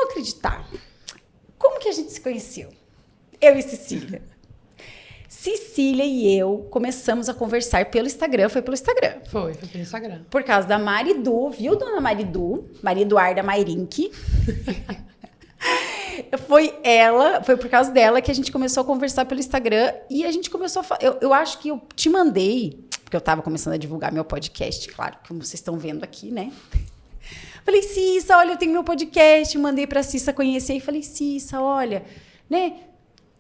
vão acreditar. Como que a gente se conheceu? Eu e Cecília. Cecília e eu começamos a conversar pelo Instagram. Foi pelo Instagram. Foi pelo Instagram. Por causa da Maridu, viu, dona Maridu? Maria Eduarda Mairink. Foi por causa dela que a gente começou a conversar pelo Instagram e a gente começou a falar. Eu acho que eu te mandei, porque eu estava começando a divulgar meu podcast, claro, como vocês estão vendo aqui, né? Falei, Cissa, olha, eu tenho meu podcast. Mandei pra Cissa conhecer e falei, Cissa, olha, né?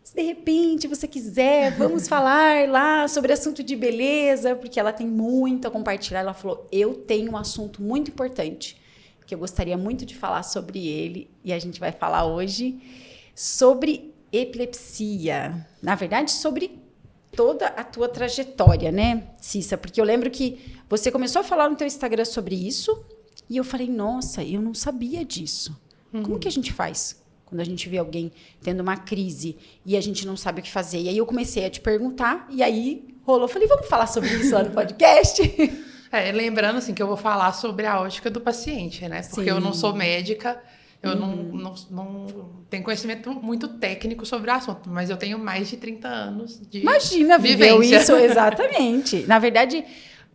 Se de repente você quiser, vamos falar lá sobre assunto de beleza, porque ela tem muito a compartilhar. Ela falou, eu tenho um assunto muito importante que eu gostaria muito de falar sobre ele e a gente vai falar hoje sobre epilepsia. Na verdade, sobre toda a tua trajetória, né, Cissa? Porque eu lembro que você começou a falar no teu Instagram sobre isso e eu falei, nossa, eu não sabia disso. Como que a gente faz quando a gente vê alguém tendo uma crise e a gente não sabe o que fazer? E aí eu comecei a te perguntar e aí rolou. Falei, vamos falar sobre isso lá no podcast? Lembrando assim, que eu vou falar sobre a ótica do paciente, né? Porque eu não sou médica, eu não tenho conhecimento muito técnico sobre o assunto, mas eu tenho mais de 30 anos de Imagina, viveu vivência. isso, exatamente. Na verdade,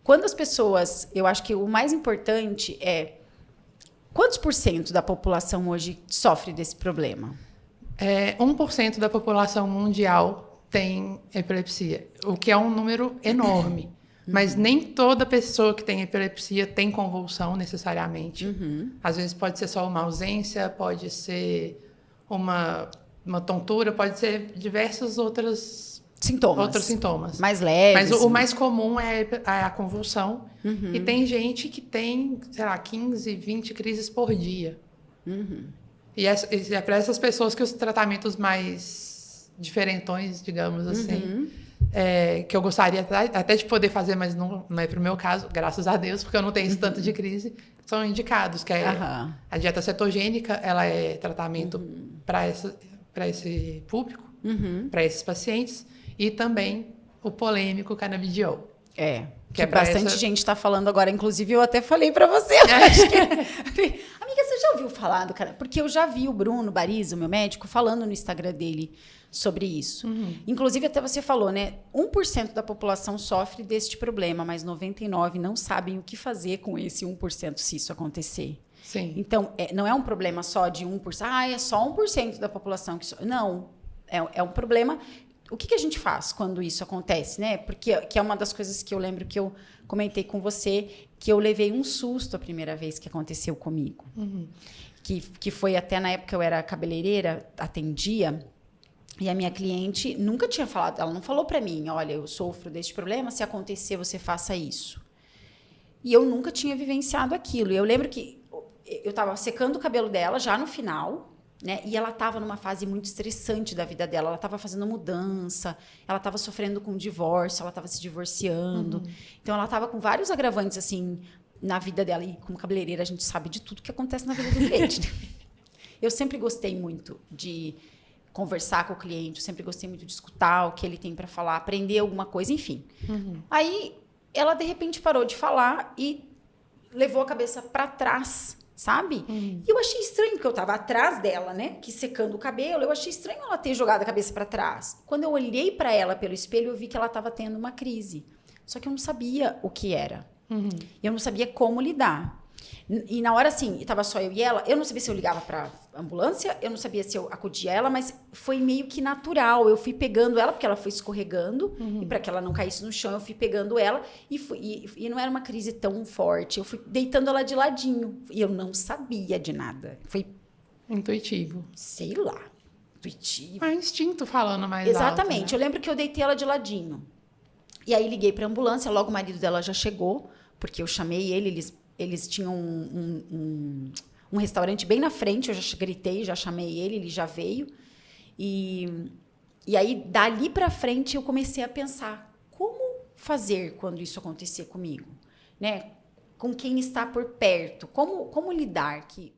quando as pessoas... Eu acho que o mais importante é... Quantos por cento da população hoje sofre desse problema? 1% da população mundial tem epilepsia, o que é um número enorme. Mas nem toda pessoa que tem epilepsia tem convulsão necessariamente. Às vezes pode ser só uma ausência, pode ser uma tontura, pode ser diversos outros sintomas. Mais leves. Mas o mais comum é a convulsão. E tem gente que tem, sei lá, 15, 20 crises por dia. E é para essas pessoas que os tratamentos mais diferentões, digamos assim... que eu gostaria até de poder fazer, mas não é para o meu caso, graças a Deus, porque eu não tenho esse tanto de crise, são indicados, que é a dieta cetogênica, ela é tratamento para esse público, para esses pacientes, e também o polêmico canabidiol. Que bastante gente está falando agora, inclusive eu até falei para você, acho que... Amiga, você já ouviu falar do cara? Porque eu já vi o Bruno Barizo, meu médico, falando no Instagram dele sobre isso. Inclusive, até você falou, né? 1% da população sofre deste problema, mas 99% não sabem o que fazer com esse 1% se isso acontecer. Sim. Então, não é um problema só de 1%. É só 1% da população que sofre. Não, é um problema... O que a gente faz quando isso acontece, né? Porque que é uma das coisas que eu lembro que eu comentei com você, que eu levei um susto a primeira vez que aconteceu comigo. Que foi até na época eu era cabeleireira, atendia, e a minha cliente nunca tinha falado, ela não falou para mim, olha, eu sofro deste problema, se acontecer você faça isso. E eu nunca tinha vivenciado aquilo. E eu lembro que eu estava secando o cabelo dela já no final... Né? E ela estava numa fase muito estressante da vida dela. Ela estava fazendo mudança, ela estava sofrendo com divórcio, ela estava se divorciando. Então, ela estava com vários agravantes assim na vida dela. E como cabeleireira, a gente sabe de tudo que acontece na vida do cliente. Né? Eu sempre gostei muito de conversar com o cliente, eu sempre gostei muito de escutar o que ele tem para falar, aprender alguma coisa, enfim. Aí, ela, de repente, parou de falar e levou a cabeça para trás, sabe? E eu achei estranho, porque eu tava atrás dela, né? Que secando o cabelo. Eu achei estranho ela ter jogado a cabeça para trás. Quando eu olhei para ela pelo espelho, eu vi que ela tava tendo uma crise. Só que eu não sabia o que era. Eu não sabia como lidar. E na hora, assim, tava só eu e ela, eu não sabia se eu ligava pra ambulância, eu não sabia se eu acudia ela, mas foi meio que natural. Eu fui pegando ela, porque ela foi escorregando, e para que ela não caísse no chão, eu fui pegando ela, e não era uma crise tão forte. Eu fui deitando ela de ladinho, e eu não sabia de nada. Foi... Intuitivo. Sei lá. Intuitivo. É instinto falando mais Exatamente. alto, né? Eu lembro que eu deitei ela de ladinho. E aí liguei pra ambulância, logo o marido dela já chegou, porque eu chamei ele, eles tinham um restaurante bem na frente, eu já gritei, já chamei ele já veio. E aí, dali para frente, eu comecei a pensar, como fazer quando isso acontecer comigo? Né? Com quem está por perto? Como lidar? Que